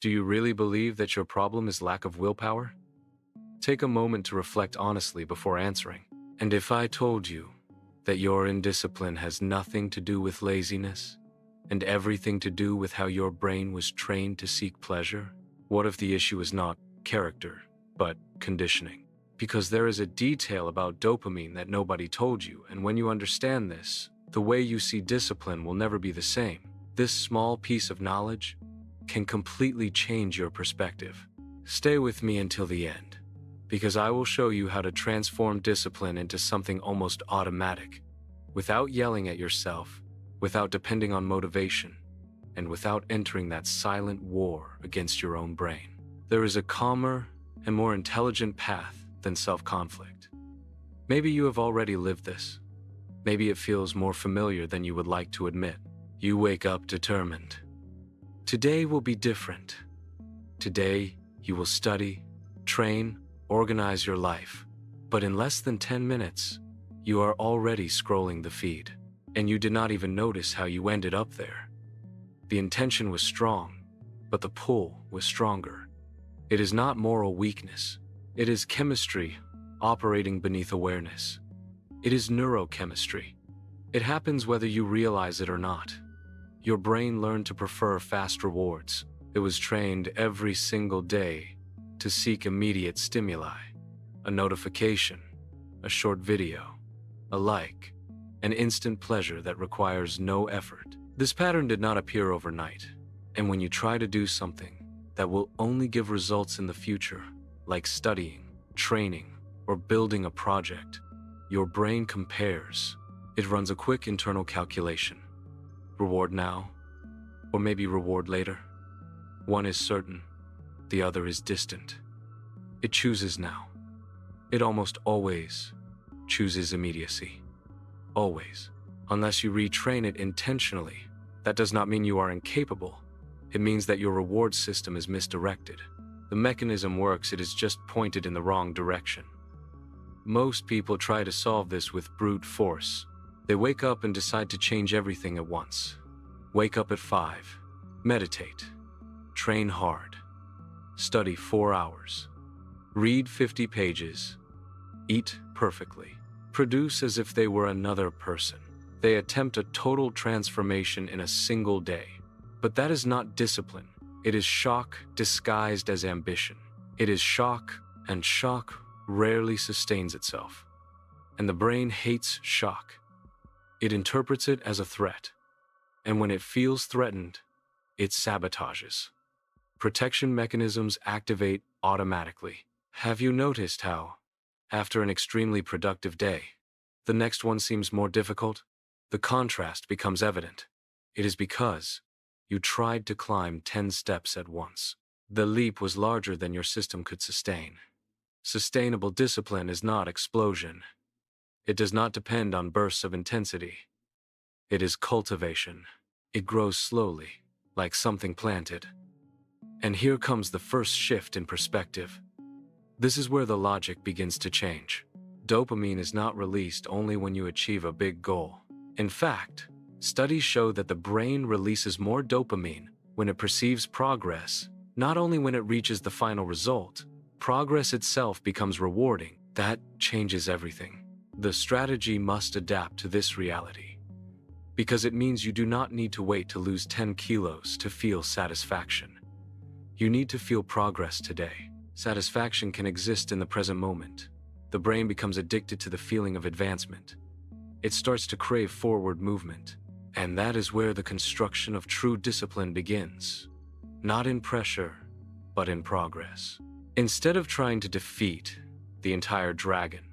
Do you really believe that your problem is lack of willpower? Take a moment to reflect honestly before answering. And if I told you that your indiscipline has nothing to do with laziness and everything to do with how your brain was trained to seek pleasure? What if the issue is not character, but conditioning? Because there is a detail about dopamine that nobody told you, and when you understand this, the way you see discipline will never be the same. This small piece of knowledge can completely change your perspective. Stay with me until the end, because I will show you how to transform discipline into something almost automatic, without yelling at yourself, without depending on motivation, and without entering that silent war against your own brain. There is a calmer and more intelligent path than self-conflict. Maybe you have already lived this. Maybe it feels more familiar than you would like to admit. You wake up determined. Today will be different. Today, you will study, train, organize your life. But in less than 10 minutes, you are already scrolling the feed, and you did not even notice how you ended up there. The intention was strong, but the pull was stronger. It is not moral weakness. It is chemistry operating beneath awareness. It is neurochemistry. It happens whether you realize it or not. Your brain learned to prefer fast rewards. It was trained every single day to seek immediate stimuli, a notification, a short video, a like, an instant pleasure that requires no effort. This pattern did not appear overnight, and when you try to do something that will only give results in the future, like studying, training, or building a project, your brain compares. It runs a quick internal calculation. Reward now, or maybe reward later. One is certain, the other is distant. It chooses now. It almost always chooses immediacy. Always. Unless you retrain it intentionally. That does not mean you are incapable. It means that your reward system is misdirected. The mechanism works, it is just pointed in the wrong direction. Most people try to solve this with brute force. They wake up and decide to change everything at once. Wake up at 5. Meditate. Train hard. Study 4 hours. Read 50 pages. Eat perfectly. Produce as if they were another person. They attempt a total transformation in a single day. But that is not discipline. It is shock disguised as ambition. It is shock, and shock rarely sustains itself. And the brain hates shock. It interprets it as a threat. And when it feels threatened, it sabotages. Protection mechanisms activate automatically. Have you noticed how, after an extremely productive day, the next one seems more difficult? The contrast becomes evident. It is because you tried to climb 10 steps at once. The leap was larger than your system could sustain. Sustainable discipline is not explosion. It does not depend on bursts of intensity. It is cultivation. It grows slowly, like something planted. And here comes the first shift in perspective. This is where the logic begins to change. Dopamine is not released only when you achieve a big goal. In fact, studies show that the brain releases more dopamine when it perceives progress, not only when it reaches the final result. Progress itself becomes rewarding. That changes everything. The strategy must adapt to this reality, because it means you do not need to wait to lose 10 kilos to feel satisfaction. You need to feel progress today. Satisfaction can exist in the present moment. The brain becomes addicted to the feeling of advancement. It starts to crave forward movement. And that is where the construction of true discipline begins. Not in pressure, but in progress. Instead of trying to defeat the entire dragon,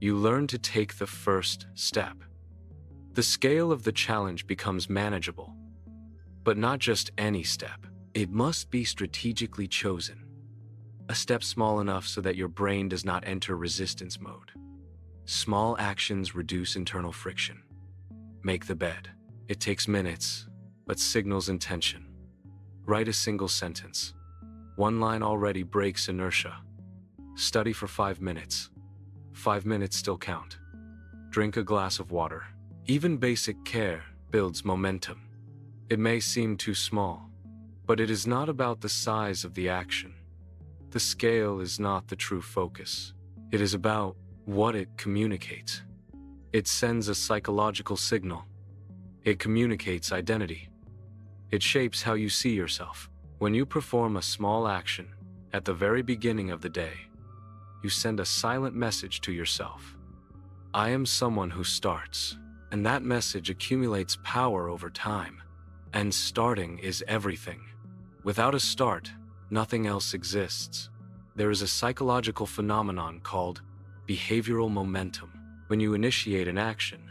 you learn to take the first step. The scale of the challenge becomes manageable. But not just any step. It must be strategically chosen. A step small enough so that your brain does not enter resistance mode. Small actions reduce internal friction. Make the bed. It takes minutes, but signals intention. Write a single sentence. One line already breaks inertia. Study for 5 minutes. 5 minutes still count. Drink a glass of water. Even basic care builds momentum. It may seem too small, But it is not about the size of the action. The scale is not the true focus. It is about what it communicates. It sends a psychological signal. It communicates identity. It shapes how you see yourself. When you perform a small action at the very beginning of the day, you send a silent message to yourself. I am someone who starts, and that message accumulates power over time. And starting is everything. Without a start, nothing else exists. There is a psychological phenomenon called behavioral momentum. When you initiate an action,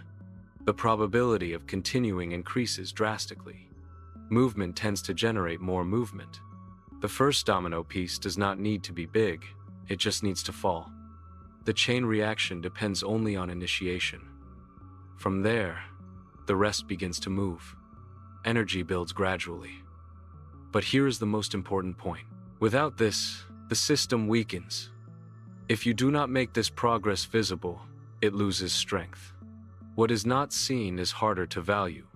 the probability of continuing increases drastically. Movement tends to generate more movement. The first domino piece does not need to be big, it just needs to fall. The chain reaction depends only on initiation. From there, the rest begins to move. Energy builds gradually. But here is the most important point. Without this, the system weakens. If you do not make this progress visible, it loses strength. What is not seen is harder to value.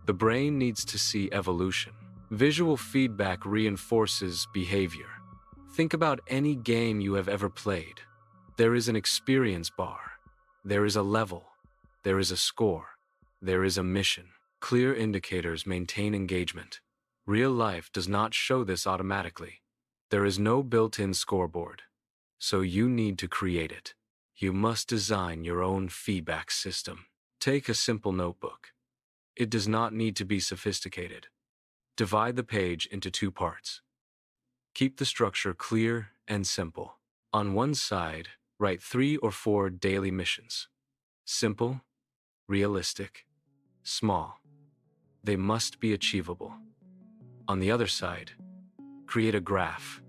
The brain needs to see evolution. Visual feedback reinforces behavior. Think about any game you have ever played. There is an experience bar. There is a level. There is a score. There is a mission. Clear indicators maintain engagement. Real life does not show this automatically. There is no built-in scoreboard. So you need to create it. You must design your own feedback system. Take a simple notebook. It does not need to be sophisticated. Divide the page into 2 parts. Keep the structure clear and simple. On one side, write 3 or 4 daily missions. Simple, realistic, small. They must be achievable. On the other side, create a graph.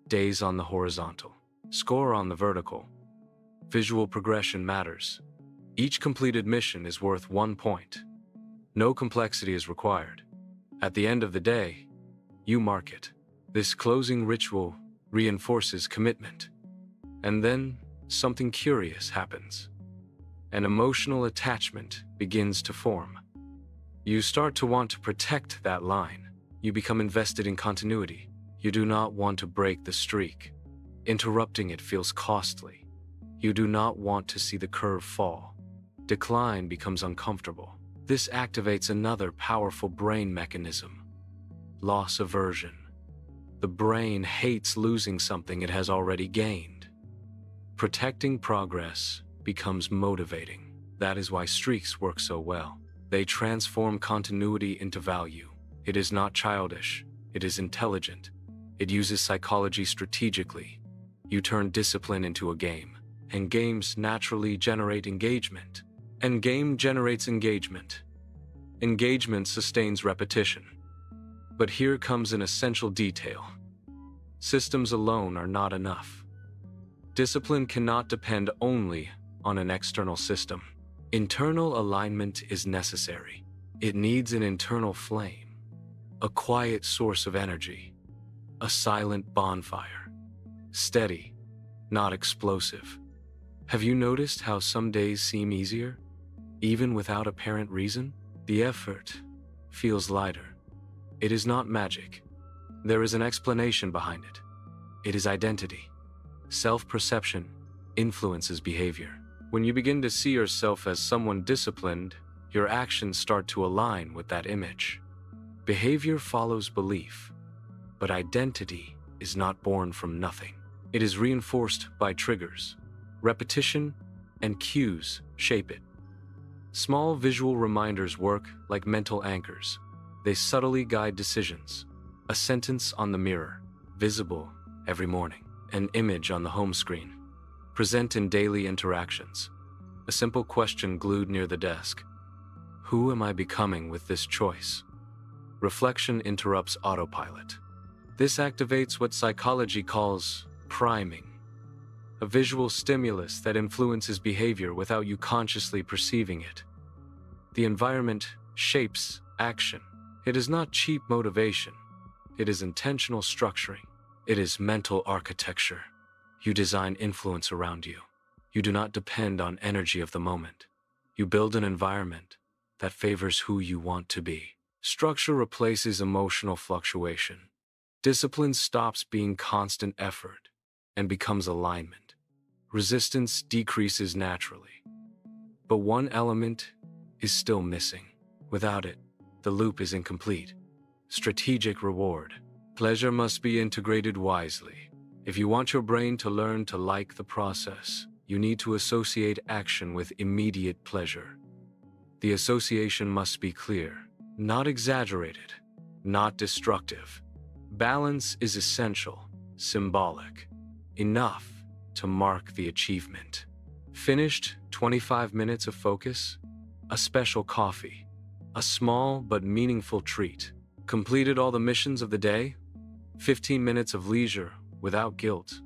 Days on the horizontal, score on the vertical. Visual progression matters. Each completed mission is worth 1 point. No complexity is required. At the end of the day, you mark it. This closing ritual reinforces commitment. And then something curious happens. An emotional attachment begins to form. You start to want to protect that line. You become invested in continuity. You do not want to break the streak. Interrupting it feels costly. You do not want to see the curve fall. Decline becomes uncomfortable. This activates another powerful brain mechanism: loss aversion. The brain hates losing something it has already gained. Protecting progress becomes motivating. That is why streaks work so well. They transform continuity into value. It is not childish. It is intelligent. It uses psychology strategically. You turn discipline into a game, and games naturally generate engagement. And game generates engagement. Engagement sustains repetition. But here comes an essential detail. Systems alone are not enough. Discipline cannot depend only on an external system. Internal alignment is necessary. It needs an internal flame, a quiet source of energy, a silent bonfire. Steady, not explosive. Have you noticed how some days seem easier, even without apparent reason? The effort feels lighter. It is not magic. There is an explanation behind it. It is identity. Self-perception influences behavior. When you begin to see yourself as someone disciplined, your actions start to align with that image. Behavior follows belief, but identity is not born from nothing. It is reinforced by triggers. Repetition and cues shape it. Small visual reminders work like mental anchors. They subtly guide decisions. A sentence on the mirror, visible every morning. An image on the home screen, present in daily interactions. A simple question glued near the desk. Who am I becoming with this choice? Reflection interrupts autopilot. This activates what psychology calls priming, a visual stimulus that influences behavior without you consciously perceiving it. The environment shapes action. It is not cheap motivation. It is intentional structuring. It is mental architecture. You design influence around you. You do not depend on energy of the moment. You build an environment that favors who you want to be. Structure replaces emotional fluctuation. Discipline stops being constant effort and becomes alignment. Resistance decreases naturally. But one element is still missing. Without it, the loop is incomplete. Strategic reward. Pleasure must be integrated wisely. If you want your brain to learn to like the process, you need to associate action with immediate pleasure. The association must be clear, not exaggerated, not destructive. Balance is essential, symbolic, enough to mark the achievement. Finished 25 minutes of focus, a special coffee, a small but meaningful treat. Completed all the missions of the day, 15 minutes of leisure without guilt.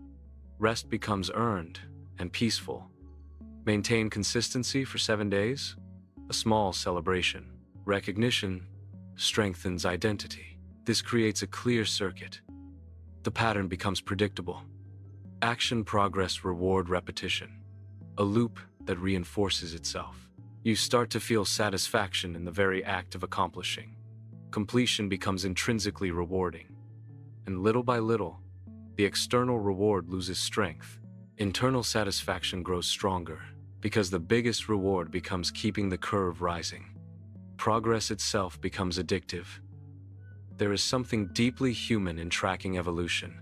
Rest becomes earned and peaceful. Maintain consistency for 7 days, a small celebration. Recognition strengthens identity. This creates a clear circuit. The pattern becomes predictable. Action, progress, reward, repetition. A loop that reinforces itself. You start to feel satisfaction in the very act of accomplishing. Completion becomes intrinsically rewarding. And little by little, the external reward loses strength. Internal satisfaction grows stronger because the biggest reward becomes keeping the curve rising. Progress itself becomes addictive. There is something deeply human in tracking evolution.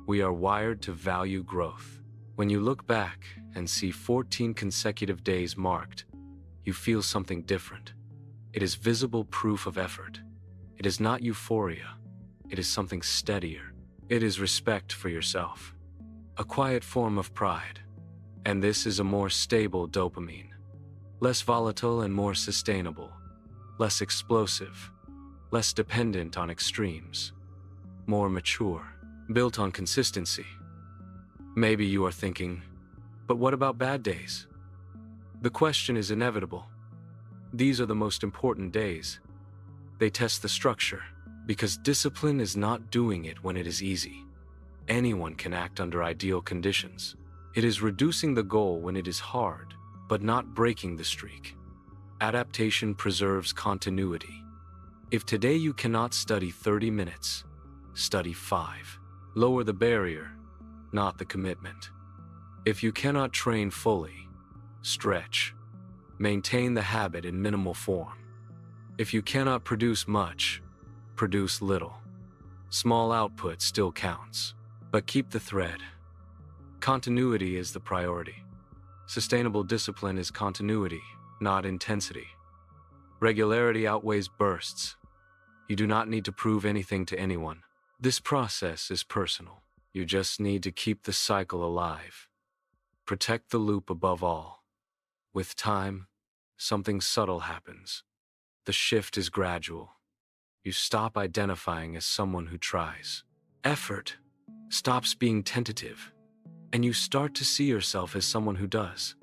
We are wired to value growth. When you look back and see 14 consecutive days marked, you feel something different. It is visible proof of effort. It is not euphoria. It is something steadier. It is respect for yourself. A quiet form of pride. And this is a more stable dopamine. Less volatile and more sustainable. Less explosive. Less dependent on extremes. More mature. Built on consistency. Maybe you are thinking, but what about bad days? The question is inevitable. These are the most important days. They test the structure, because discipline is not doing it when it is easy. Anyone can act under ideal conditions. It is reducing the goal when it is hard, but not breaking the streak. Adaptation preserves continuity. If today you cannot study 30 minutes, study 5. Lower the barrier, not the commitment. If you cannot train fully, stretch. Maintain the habit in minimal form. If you cannot produce much, produce little. Small output still counts, but keep the thread. Continuity is the priority. Sustainable discipline is continuity, not intensity. Regularity outweighs bursts. You do not need to prove anything to anyone. This process is personal. You just need to keep the cycle alive. Protect the loop above all. With time, something subtle happens. The shift is gradual. You stop identifying as someone who tries. Effort stops being tentative, and you start to see yourself as someone who does.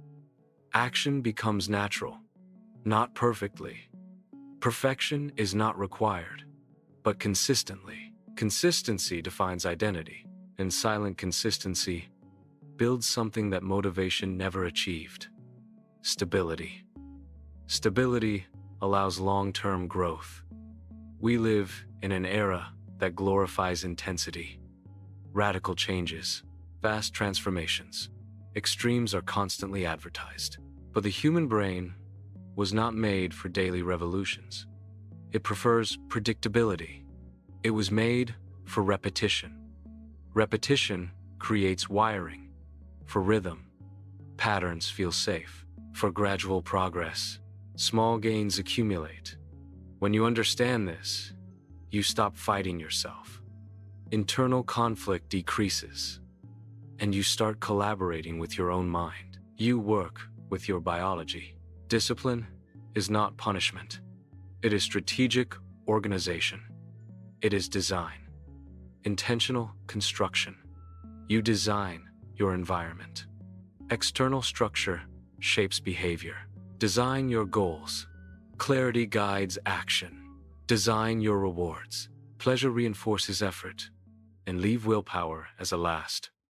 Action becomes natural, not perfectly. Perfection is not required, but consistently. Consistency defines identity, and silent consistency builds something that motivation never achieved. Stability. Stability allows long-term growth. We live in an era that glorifies intensity, radical changes, fast transformations. Extremes are constantly advertised. But the human brain was not made for daily revolutions. It prefers predictability. It was made for repetition. Repetition creates wiring. For rhythm, patterns feel safe. For gradual progress, small gains accumulate. When you understand this, you stop fighting yourself. Internal conflict decreases, and you start collaborating with your own mind. You work with your biology. Discipline is not punishment. It is strategic organization. It is design. Intentional construction. You design your environment. External structure shapes behavior. Design your goals. Clarity guides action. Design your rewards. Pleasure reinforces effort. And leave willpower as a last.